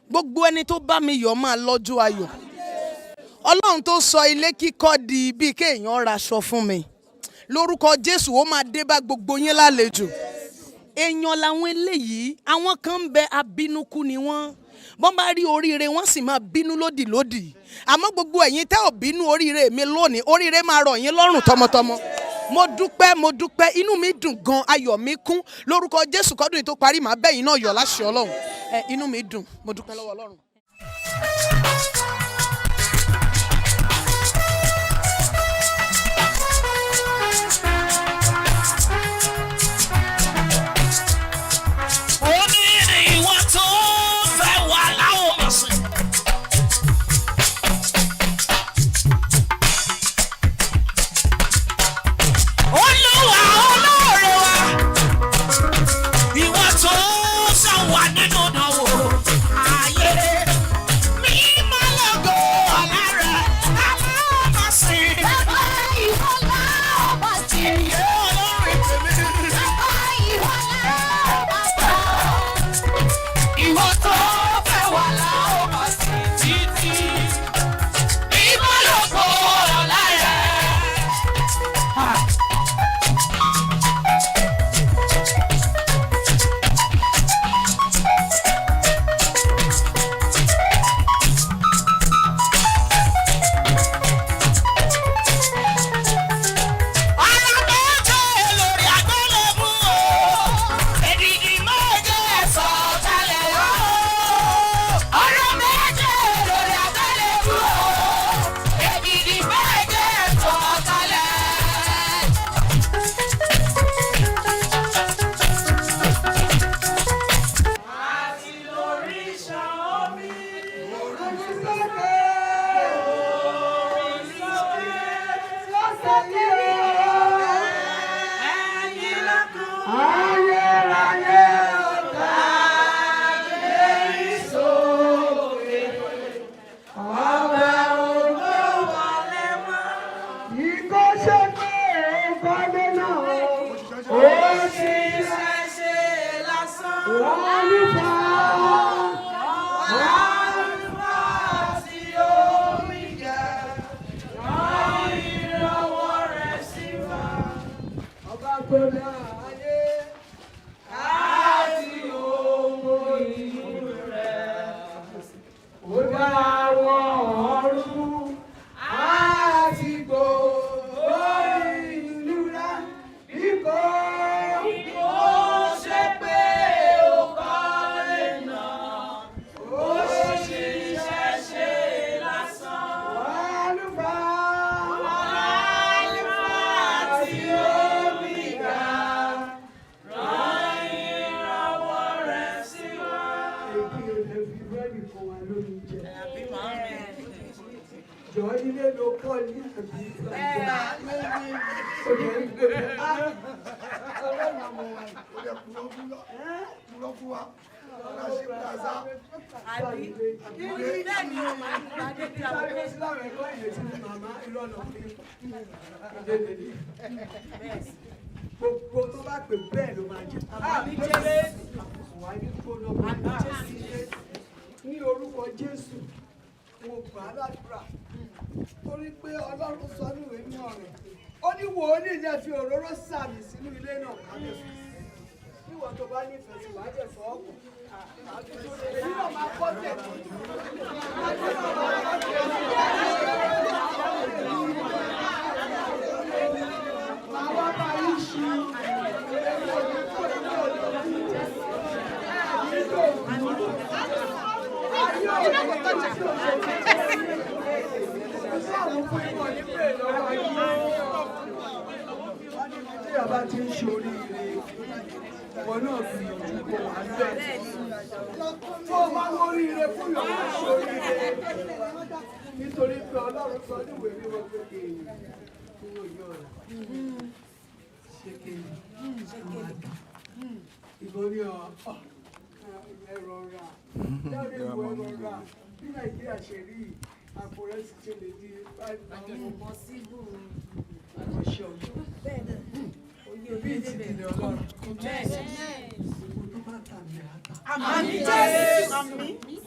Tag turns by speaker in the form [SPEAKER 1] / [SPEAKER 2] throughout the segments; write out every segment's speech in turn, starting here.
[SPEAKER 1] Gbogbo ẹni tó bá mi yọ̀ máa lọ́jọ́ ayọ̀. Ọlọ́run tó sọ ilé kíkọ́ di bí kéèyàn raṣọ fún mi. Lórúkọ Jésù ó máa dé bá gbogbo yín lálejò. Èèyàn làwọn eléyìí, àwọn kan ń bẹ abínúkú ni wọ́n. Bọ́n bá rí oríire wọ́n sì máa bínú lódìlódì. Àmọ́ gbogbo ẹ̀yin tẹ́ ò bínú oríire mi lónìí, oríire máa rọ̀ yín lọ́rùn tọmọtọmọ. Mo dúpẹ́, inú mi dùn gan, ayọ̀ mi kún. Lórúkọ Jésù kọ́dún yìí tó parí màá bẹ́yìn náà yọ̀ láṣẹ Ọlọ́run. Inú mi dùn, mo dúpẹ́ lọ́wọ́ Ọlọ́run.
[SPEAKER 2] Gbogbo tó bá pè bẹ́ẹ̀ ló máa jẹ́. Ní orúkọ Jésù, mo gbà á ládùúrà. Torí pé Ọlọ́run sọ ní ìwé mímọ́ rẹ̀. Ó ní wòlíì ní fi òróró sàmì sínú ilé náà. Níwọ̀n tó bá nífẹ̀ẹ́ sí wàá jẹ̀ fọ́ ọkùn. Èyí náà máa kọ́ tẹ̀. Àwọn bá yí ṣu. Tí a bá ti ń ṣoríire, wọn náà fi ojú kò wá bẹ́ẹ̀. Tó o bá lóríire fún ìyàwó ṣoríire, nítorí pé Ọlọ́run sọ níwèé mímọ́ pé èèyàn kúrò yọ̀ rẹ̀. Ṣé kéèyàn ṣe máa dùn? Ìbọn ní ẹ̀rọ ra, jáde ìwọ ẹ̀rọ ra, bí Nàìjíríà ṣe rí àpò rẹ̀ sì ṣe lè di 5,000 possible. Ọṣẹ ọjọ́. Bí ìtìdílé Ọlọ́run. Òkú tó bá tàbí àtà. Àmín Jésù.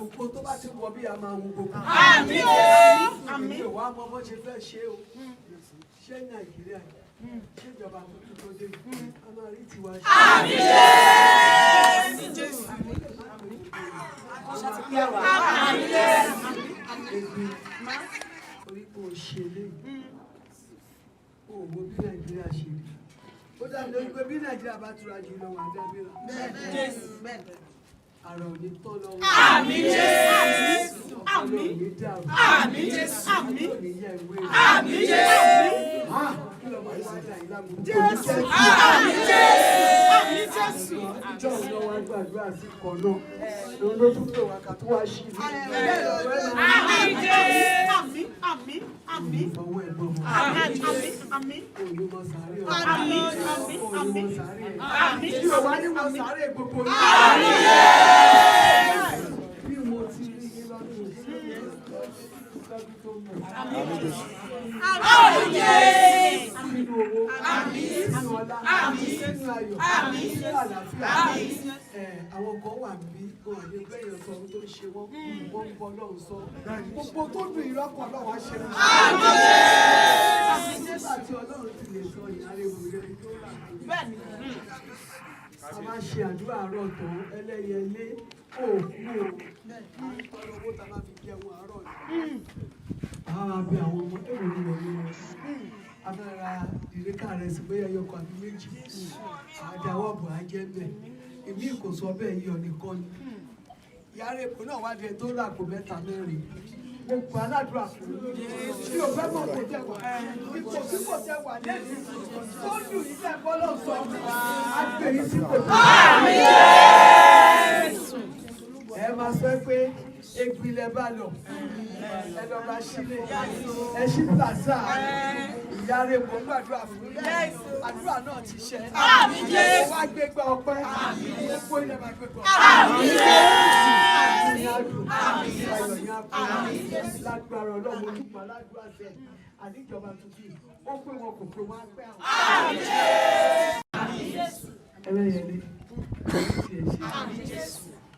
[SPEAKER 2] Òkú gbogbo tó bá ti wọ bí a máa wo gbogbo.
[SPEAKER 3] Àmín.
[SPEAKER 2] Èmi ò wá mọ bó ṣe fẹ́ ṣe o. Ṣé Nàìjíríà ṣé ìjọba tuntun tó dé a máa rí tiwa ṣe.
[SPEAKER 3] Àmín.
[SPEAKER 2] Egbin orí kò ṣe lé o wo bí Nàìjíríà ṣe rí. Ó dàbí lórí pé bí Nàìjíríà bá tura jù lọ wà dábìrà. Àrà ò ní tán lọ́wọ́.
[SPEAKER 3] Àmín Jésù.
[SPEAKER 2] Ọpọlọ ò ní dàrú.
[SPEAKER 3] Àmín Jésù.
[SPEAKER 2] Àmín. Kò ní yẹ ìwé rẹ̀.
[SPEAKER 3] Àmín Jésù.
[SPEAKER 2] Kí ló máa ń wá dà yín lágbo?
[SPEAKER 3] Àmín Jésù. Àmín Jésù.
[SPEAKER 2] Ìjọ òun náà wá gbàdúrà sí kan náà. Òun ló tún pè wá ká tó wá sí ìlú.
[SPEAKER 3] Àmín Jésù. Àmín. Àmín.
[SPEAKER 2] Ìfọwọ́ ẹ̀gbọ́n mọ́.
[SPEAKER 3] Àmín.
[SPEAKER 2] Òun mọ sàárè ọ̀hún.
[SPEAKER 3] Àmín.
[SPEAKER 2] Òun mọ sàárè ẹ̀.
[SPEAKER 3] Àmín.
[SPEAKER 2] Bí o wá ní mọ sàárè gbogbo yín. Bí mo ti rí yín lọ́dún yìí.
[SPEAKER 3] Àmín Jésù.
[SPEAKER 2] Nínú owó, nínú ọlá, nínú ayọ̀, nínú àlàáfíà. Àwọn kan wà bí wọn ò ní gbẹ̀yìn sọ ohun tó ń ṣe wọ́n ń bọ́ lọ́hùn sọ. Gbogbo tó dùn ìrọ́pọ̀ lọ́wọ́ á ṣe mú. Nígbà tí Ọlọ́run ti lè sọ ìyáre ìwòye tó rà. A máa ṣe àdúrà àárọ̀ tán ẹlẹ́yẹlé òkú o. À ń tọrọ owó tá a máa fi jẹun àárọ̀ yìí. Àwọn abẹ àwọn ọmọ èrò ní wọlé wọn. A fẹ́ ra ìrékà rẹ̀ sí bóyá ẹyọkọ̀ àbí méjì. Àdáwọ̀ bò á jẹ́ bẹ́ẹ̀. Èmi kò sọ bẹ́ẹ̀ yí ọ̀nìkan ni. Ìyára èpò náà wá di ẹ tó rà kó mẹ́ta mẹ́rin. Mo gbà aládùúrà fún mi. Bí o fẹ́ mọ̀ kó tẹ̀ wá. Ipò tí kò tẹ̀ wá lẹ́nu. Tó dùn yìí tẹ̀ bọ́ lọ sọ. A gbé yín sí kò tẹ̀. Ẹ máa sọ pé Egbin lẹ bá lọ. Ẹ lọ bá sílé. Ẹ ṣí pàṣà. Ìyára èpò gbàdúrà fún mi. Àdúrà náà ti ṣẹ.
[SPEAKER 3] Àmín Jésù.
[SPEAKER 2] Wá gbégbá ọpẹ́. Gbogbo ilẹ̀ máa gbégbá.
[SPEAKER 3] Àmín Jésù.
[SPEAKER 2] Lágbára Ọlọ́run olùkọ́ aládùúgbò àṣẹ àdíjọba tuntun ó pé wọn kò pé wọn á pẹ́ àwọn. Ẹlẹ́yẹlé ti ẹ̀ ṣe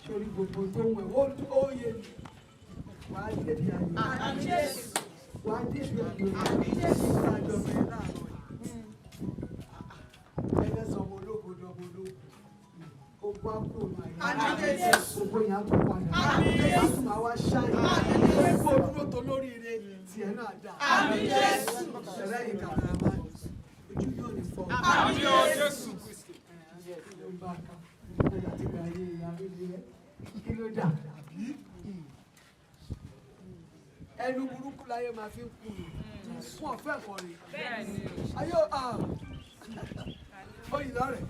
[SPEAKER 2] sórí gbogbo tó ń wẹ̀ ó yé mi wàá débi ayọ̀ wàá débi ayọ̀ ìgbàjọ bẹ̀rẹ̀ láàárọ̀ ẹlẹ́sọ̀mọ olóògbé ọmọdé gbogbo àkóònù àyè gbogbo yẹn á tó padà á tún máa wá ṣáì gbogbo dúró tó lóríire tiẹ̀ náà dà ẹ̀rẹ́ yìí kàrà máa ojú yóò ní fọ́ ló bá a ká ló ti gbà yé ìyàwó ilé kí ló dà ẹnu burúkú láyé máa fi ń kú fún ọ̀fẹ́ kọrin ayé oyinlọ rẹ̀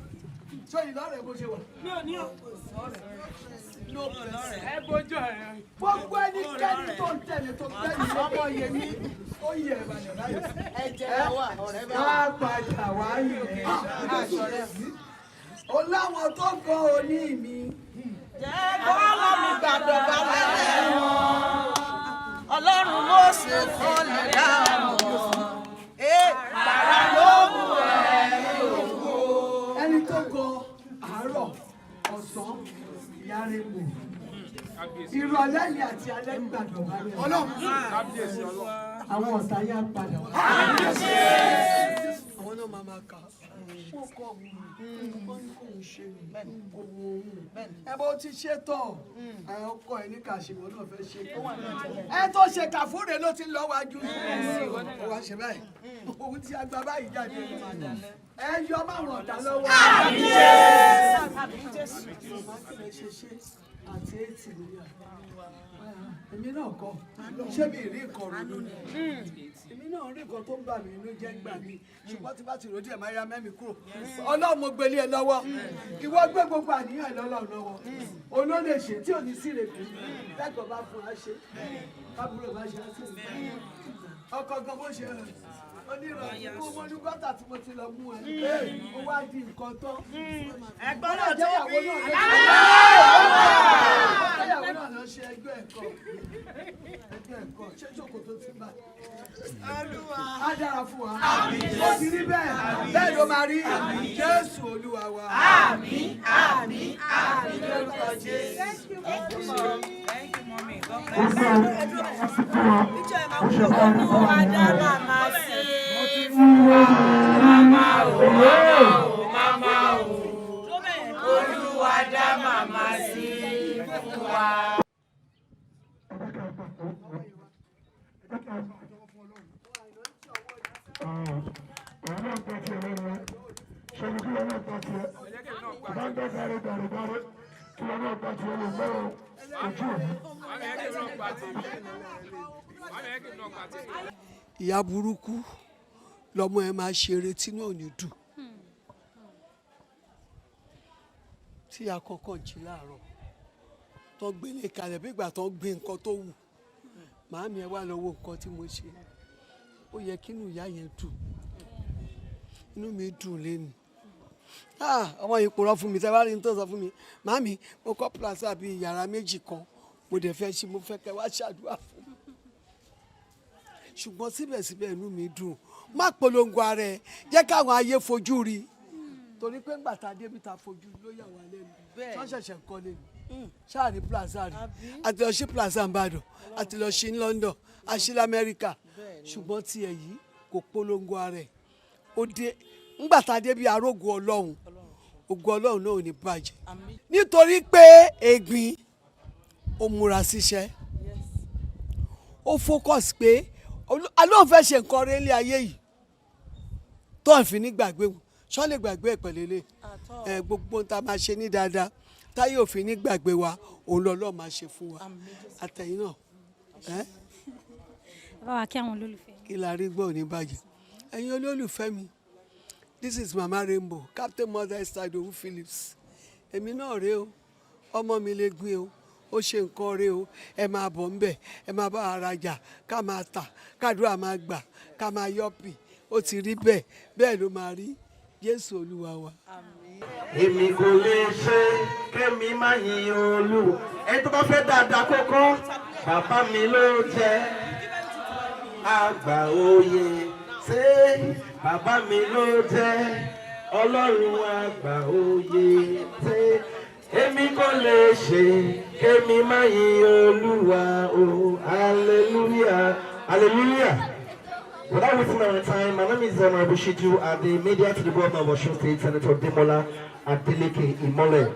[SPEAKER 2] tí oyinlọ rẹ̀ bó ṣe wà.
[SPEAKER 3] Mi ò ní o.
[SPEAKER 2] Ẹ bójú ẹ̀. Gbogbo ẹnikẹ́ni tó ń tẹ̀lé tó gbẹ́yìn ọmọ yẹmí ó yẹ ìbàdàn láyé.
[SPEAKER 1] ẹ̀jẹ̀ wa ọ̀rẹ́ bá
[SPEAKER 2] Wá padà wá yẹ. Ó láwọn tó kọ́ òní mi.
[SPEAKER 1] jẹ́ bọ́lá mi gbàdọ̀ bá lẹ́rẹ̀ wọn. Ọlọ́run ló ṣe kọ́ lè dá wọn. Bàrà ló mú òkú.
[SPEAKER 2] Ẹni tó kọ àárọ̀ ọ̀sán ìyára ègbò. Ìrọ̀lẹ́ ni àti alẹ́ gbàdọ̀ bá lẹ́rẹ̀. Àwọn ọ̀tá yá padà wá. Àwọn náà máa kà á. Wọ́n kọ́ òun kò ń ṣe òun. Ẹ bó ti ṣe tọ̀ ẹ ọkọ ẹ ní kàṣìwọ́ náà fẹ́ ṣe tọ̀. Ẹ tó ṣe kàfúrè ló ti lọ́ wájú. Ó wá ṣe báyìí. Òun ti àgbà báyìí jáde. Ẹ yọ máwọn ọ̀tá lọ́wọ́. Àti ètì lórí èmi náà kọ́ ṣé mi rí nǹkan ronú ni èmi náà rí nǹkan tó ń bà mí inú jẹ́ gbà mí ṣùgbọ́n tí bá ti ròdì ẹ̀ máa ya mẹ́mi kúrò Ọlọ́run mo gbélé ẹ lọ́wọ́ ìwọ gbé gbogbo àníyàn ẹ lọ́lọ́run lọ́wọ́ olóde ṣe tí ò ní sí rèébí lẹ́kọ̀ọ́ bá fún wa ṣe kábúrò bá ṣe á sí ọkọ̀ gan bó ṣe onírọ̀ mo mọ ní gọ́tà tí mo ti lọ mú ẹ ó wá di nǹkan tán ẹ̀gbọ́n náà jẹ́ ìyàwó náà lọ ṣe ẹgbẹ́ ẹ̀kọ́ ṣé ṣòkòtò ti bá á dára fún wa ó ti rí bẹ́ẹ̀ bẹ́ẹ̀ ló máa rí Jésù Olúwa wa. Àmín àmín àmín lórúkọ Jésù.
[SPEAKER 3] Thank you, mommy.
[SPEAKER 2] ìyá burúkú lọmọ ẹ máa ṣeré tí náà ò ní dùn tí àkọ́kọ́ jí láàárọ̀ tó gbélé kalẹ̀ bí ìgbà tó gbé nǹkan tó wù màámi ẹ wá lọ́wọ́ nǹkan tí mo ṣe ó yẹ kí inú ìyá yẹn dùn inú mi dùn lẹ́nu ọmọ yìí pòrọ̀ fún mi tẹ́ bá rí ní tó sọ fún mi màámi mo kọ́ plaza bíi yàrá méjì kan mo dẹ̀ fẹ́ ṣe mo fẹ́ kẹ́ wá ṣàdúrà fún mi ṣùgbọ́n síbẹ̀síbẹ̀ inú mi dùn má polongo ara ẹ jẹ́ káwọn ayé fojú rí torí pé ńgbà tá a débi tá a fojú ló yà wá lẹ́nu wọ́n ṣẹ̀ṣẹ̀ kọ́ lẹ́nu ṣáà ní plaza rí àti lọ sí plaza Ìbàdàn àti lọ sí London àti lamẹ́ríkà ṣùgbọ́n tiẹ̀ yìí kò polongo ara ẹ̀ ó dé ńgbà tá a débi arógo Ọlọ́run ògo Ọlọ́run náà ò ní bàjẹ́ nítorí pé Egbin ó múra síṣẹ́ ó focus pé Ọlọ́run fẹ́ ṣe nǹkan rẹ̀ nílé ayé yìí tó ń fi ní gbàgbé wọn ṣọ́ lè gbàgbé ẹ̀ pẹ̀lẹ́lẹ́ gbogbo tá a máa ṣe ní dáadáa táyé òfin ní gbàgbé wa òun lọ́lọ́ máa ṣe fún wa àtẹ̀yìn náà.
[SPEAKER 4] báwa kí àwọn olólùfẹ́.
[SPEAKER 2] Kilarigbo ò ní bàjẹ́ ẹ̀yin olólùfẹ́ mi this is Mama Rainbow Captain Mother Esther Idowu Phillips èmi náà rèé o ọmọ mi lè gbé o ó ṣe nǹkan rẹ o ẹ máa bọ̀ ń bẹ̀ ẹ máa bá ara jà ká máa tà kádùá máa gbà ká máa yọ̀pì ó ti rí bẹ́ẹ̀ bẹ́ẹ̀ ló máa rí Jésù Olúwa wa.
[SPEAKER 5] èmi kò lè ṣe kémi má yin Olúwa ẹni tó bá fẹ́ dáadáa kókó bàbá mi ló jẹ́ àgbà òye ṣé bàbá mi ló jẹ́ Ọlọ́run àgbà òye ṣé èmi kò lè ṣe kémi má yin Olúwa o hallelujah hallelujah. Without wasting our time, my name is Abushitu at the media to the governor of Osun State, Senator Demola Adeleke Imole.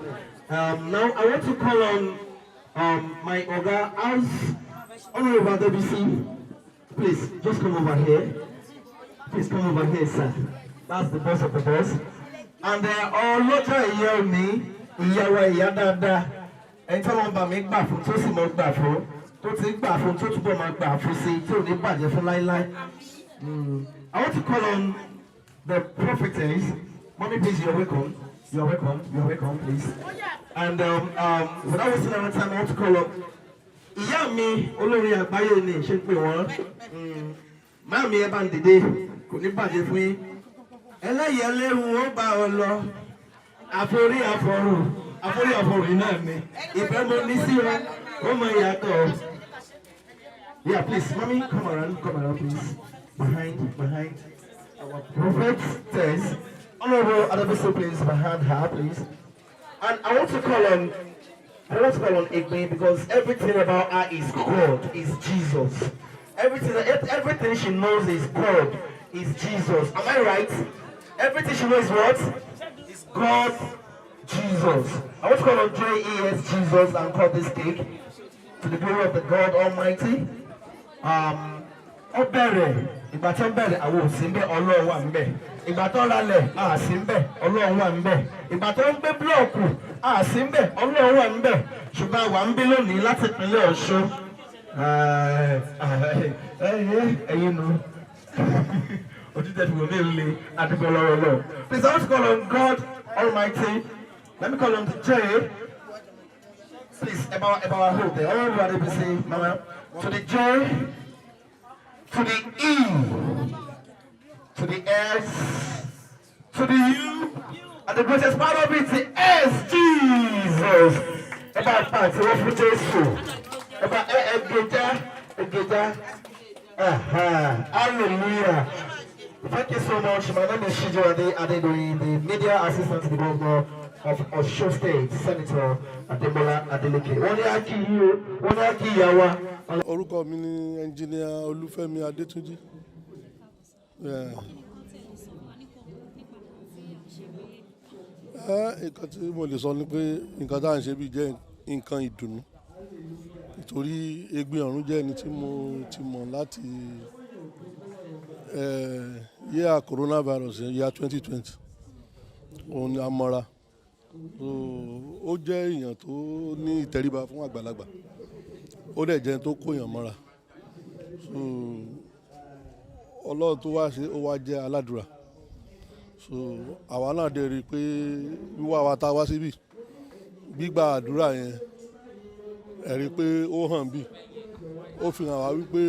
[SPEAKER 5] Now I want to call on my Oga House Honorable WC. Please just come over here. Please come over here, sir. That's the boss of the boss. And all Lota Yomi, Iyawa Yadada, and tell them about me back from Tosi Mok Bafro, Tosi Bafro, Tosi Bomak Bafro, see, Tony Badger for Lai. I want to call on the prophetess. Mommy, please, you're welcome. You're welcome. You're welcome, please. And without wasting our time, I want to call up Iyami Olori Agbaye ni ṣe pé wọ́n. Mami ẹ bá ń dìde kò ní bàjẹ́ fún yín. Ẹlẹ́yẹlẹ́rù ó bá ọ lọ. Àforí àforùn náà ni. Ìfẹ́ mo ní sí wọn, ó mọ ìyàtọ̀. Yeah, please, mommy, come around, please. Behind our prophet says, Honorable Adabisi, please, behind her, please. And I want to call on Egbin because everything about her is God, is Jesus. Everything she knows is God, is Jesus. Am I right? Everything she knows what? Is God, Jesus. I want to call on JES Jesus and cut this cake to the glory of the God Almighty. Ó bẹ̀rẹ̀ ìgbà tó bẹ̀rẹ̀ àwọn ò sí ń bẹ̀ Ọlọ́run wà ń bẹ̀ ìgbà tó ralẹ̀ a sí ń bẹ̀ Ọlọ́run wà ń bẹ̀ ìgbà tó ń gbé búlọ̀kù a sí ń bẹ̀ Ọlọ́run wà ń bẹ̀ ṣùgbọ́n àwa ń bí lónìí láti ìpínlẹ̀ Ọ̀ṣun ẹ̀yin nu òtítẹ́ fi wọ́n mi lè àdúgbò lọ́wọ́ lọ. Please I want to call on God Almighty. Let me call on the J. Please about hold there. Everybody be say mama to the J. To the E, to the S, to the U, and the greatest part of it, the S, Jesus. About part, what for Jesus? About Egeja. of Osun State, Senator Ademola Adeleke. Wọ́n ní á kí yín o, wọ́n ní á kí ìyá wa.
[SPEAKER 4] Orúkọ mi ni Engineer Olúfẹ́mi Adétúnjí. Nǹkan tí mo lè sọ ni pé nǹkan tá à ń ṣe bí jẹ́ nǹkan ìdùnnú. Nítorí Egbin Orun jẹ́ ẹni tí mo ti mọ̀ láti year coronavirus year 2020. Òun ni a mọ́ra. Ó jẹ́ èèyàn tó ní ìtẹríba fún àgbàlagbà. Ó dẹ̀ jẹ́ ẹni tó kóyàn mọ́ra. Ọlọ́run tó wá ṣe ó wá jẹ́ aládùúrà. Àwa náà dẹ̀ rí i pé wíwá wa tá wá síbí gbígba àdúrà yẹn ẹ rí i pé ó hàn bí ó fi hàn wá wípé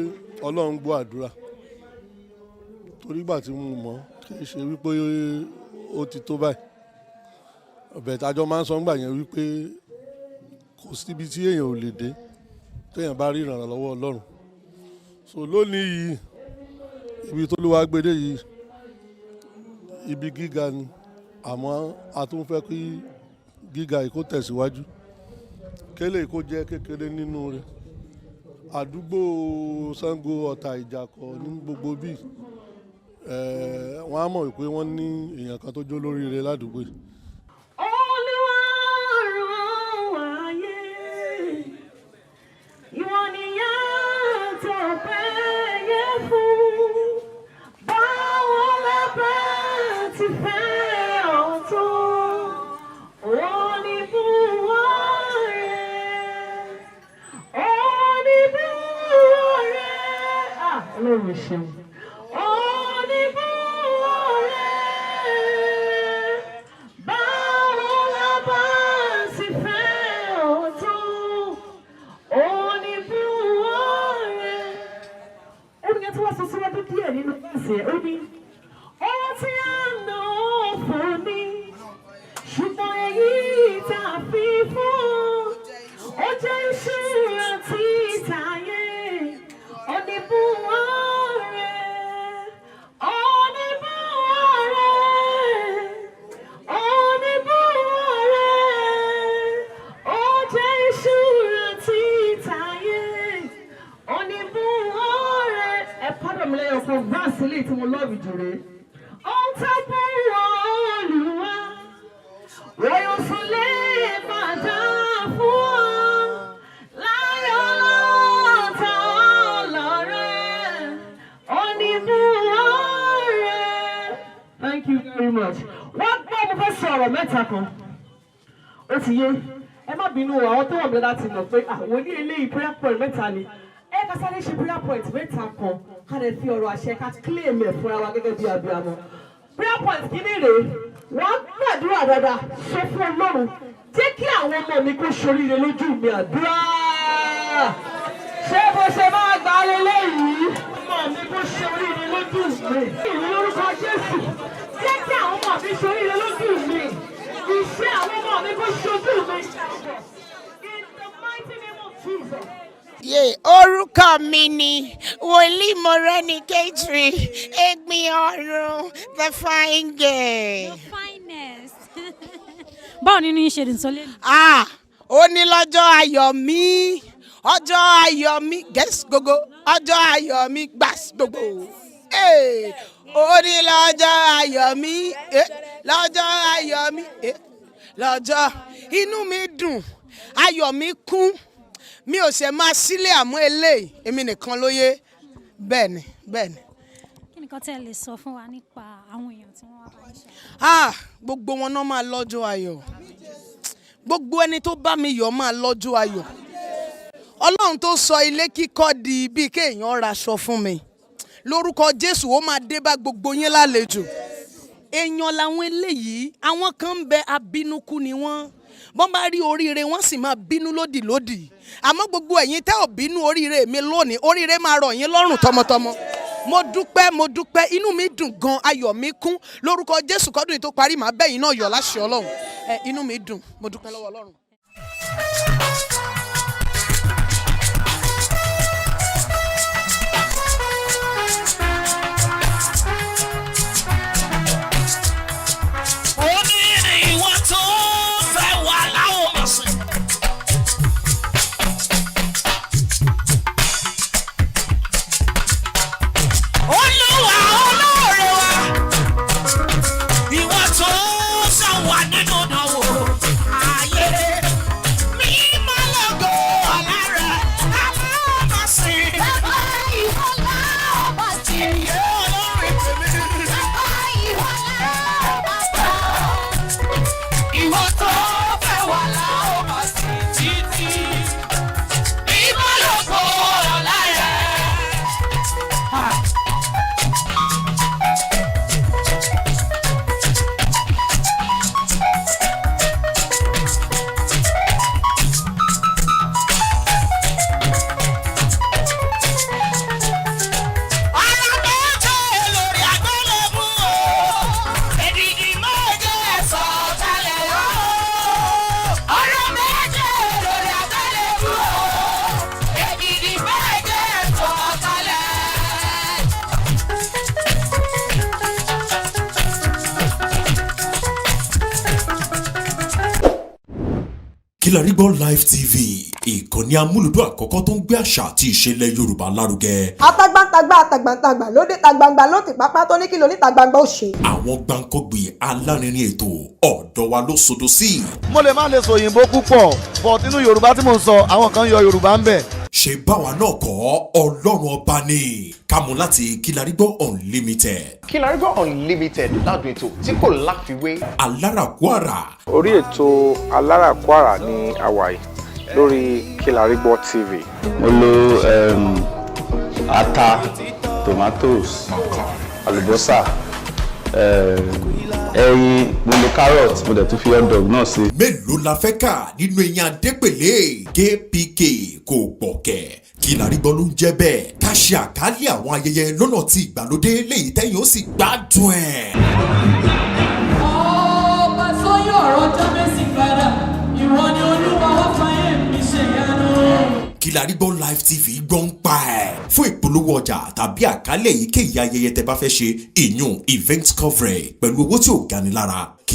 [SPEAKER 4] Ọlọ́run gbọ́ àdúrà. Torí ìgbà tí mo mọ̀ kì í ṣe wípé ó ti tó báyìí. Ọ̀bẹ̀ tájọ́ máa ń sọ ńgbà yẹn wípé kò síbi tí èèyàn ò lè dé téèyàn bá rí ìrànlọ́wọ́ Ọlọ́run. Lónìí yìí ibi tó Olúwa gbé dé yìí ibi gíga ni, àmọ́ a tún fẹ́ kí gíga yìí kó tẹ̀síwájú. Kélé kó jẹ́ kékeré nínú rẹ̀. Àdúgbò Ṣàngó Ọ̀tà Ìjàkọ̀ ní gbogbo bí wọ́n á mọ̀ wípé wọ́n ní èèyàn kan tó jó lóríire ládùúgbò yìí.
[SPEAKER 6] Thank you very much. Wọ́n gbọ́ mo fẹ́ sọ̀rọ̀ mẹ́ta kan. Ó ti yé. Ẹ má bínú àwọn tó wà mí láti mọ̀ pé àwọn ní eléyìí prayer point mẹ́ta ni. Ẹ ká sáré ṣe prayer point mẹ́ta kan ká lè fi ọ̀rọ̀ àṣẹ ká claim ẹ̀ fúnra wa gẹ́gẹ́ bí abiyamọ. Prayer point kìíní rèé, wọ́n gbàdúrà dáadáa sọ fún Ọlọ́run jẹ́ kí àwọn ọmọ mi kó ṣoríire lójú mi àdúrà. Ṣé bó ṣe máa gbà lélẹ́yìí? Ọmọ mi kó ṣoríire lójú mi. Ìlú lórúkọ Jésù. Jẹ́ kí àwọn ọmọ mi ṣoríire lójú mi. Iṣẹ́ àwọn ọmọ mi kó ṣojú mi. In the mighty name of Jesus.
[SPEAKER 1] Orúkọ mi ni Wòlíì Morenikeji Egbin Orun, the fine girl.
[SPEAKER 7] The finest. Báwo nínú yín ṣe dùn sọ lẹ́nu?
[SPEAKER 1] Ó ní lọ́jọ́ ayọ̀ mi, ọjọ́ ayọ̀ mi, guess gogo, ọjọ́ ayọ̀ mi, gbàs gbogbo. Ó ní lọ́jọ́ ayọ̀ mi, lọ́jọ́ ayọ̀ mi, lọ́jọ́ inú mi dùn, ayọ̀ mi kún. Mi ò ṣe máa sílé àmọ́ eléyìí, èmi nìkan ló yé. Bẹ́ẹ̀ni.
[SPEAKER 7] Kí ni kan tẹ́ lè sọ fún wa nípa àwọn èèyàn tí wọ́n wá bá ń ṣe?
[SPEAKER 1] Gbogbo wọn náà máa lọ́jọ́ ayọ̀. Gbogbo ẹni tó bá mi yọ̀ máa lọ́jọ́ ayọ̀. Ọlọ́run tó sọ ilé kíkọ́ di bíi kéèyàn raṣọ fún mi. Lórúkọ Jésù ó máa dé bá gbogbo yín lálejò. Èèyàn làwọn eléyìí, àwọn kan ń bẹ abínúkú ni wọ́n. Bọ́n bá rí oríire wọ́n sì máa bínú lódìlódì. Àmọ́ gbogbo ẹ̀yin tẹ́ ò bínú oríire mi lónìí, oríire máa rọ̀ yín lọ́rùn tọmọtọmọ. Mo dúpẹ́, inú mi dùn gan, ayọ̀ mi kún. Lórúkọ Jésù kọ́dún yìí tó parí màá bẹ́yìn náà yọ̀ láṣẹ Ọlọ́run. Inú mi dùn, mo dúpẹ́ lọ́wọ́ Ọlọ́run.
[SPEAKER 8] Ó ní ìwà tó Kilarigbo Live TV, ìkànnì amúlùdún àkọ́kọ́ tó ń gbé àṣà àti ìṣẹ̀lẹ̀ Yorùbá lárugẹ.
[SPEAKER 9] Atagbantagba lóde tagbangba ló ti pápá tó ní kí ló ní tagbangba ó ṣe.
[SPEAKER 8] Àwọn gbàǹkọ́gbì alárinrin ètò ọ̀dọ́ wa ló sodo sí.
[SPEAKER 10] Mo lè má lè sọ òyìnbó púpọ̀, but inú Yorùbá tí mò ń sọ, àwọn kan yọ Yorùbá ń bẹ̀.
[SPEAKER 8] Ṣé báwa náà kọ́ Ọlọ́run ọba ni kámú láti Kilarigbo Unlimited.
[SPEAKER 11] Kilarigbo Unlimited ládùn ètò tí kò láfiwé.
[SPEAKER 8] Alárakúàrà.
[SPEAKER 12] Orí ètò Alárakúàrà ní àwàyè lórí Kilarigbo TV.
[SPEAKER 13] Mo lo ata, tomatoes, àlùbọ́sà, ẹyin, mo lo carrot, mo dẹ̀ tún fi hot dog náà sí.
[SPEAKER 8] Mélòó la fẹ́ kà nínú eyín adépèlé KPK kò gbọ̀kẹ̀. Kilarigbo ló ń jẹ́ bẹ́ẹ̀. Ká ṣe àkálẹ̀ àwọn ayẹyẹ lọ́nà tí ìgbàlódé léyìí tẹ́yìn ó sì gbádùn ẹ̀.
[SPEAKER 14] Ọba sọ́yọ̀ ọ̀rọ̀ jábẹ́sì padà, ìwọ ni Olúwa wá fàyè mi ṣe yanu.
[SPEAKER 8] Kilarigbo Live TV gbọ́n pa ẹ̀. Fún ìpolówó ọjà tàbí àkálẹ̀ èyíkéyìí ayẹyẹ tẹ́ bá fẹ́ ṣe ìyún event coverage pẹ̀lú owó tí ò gani lára.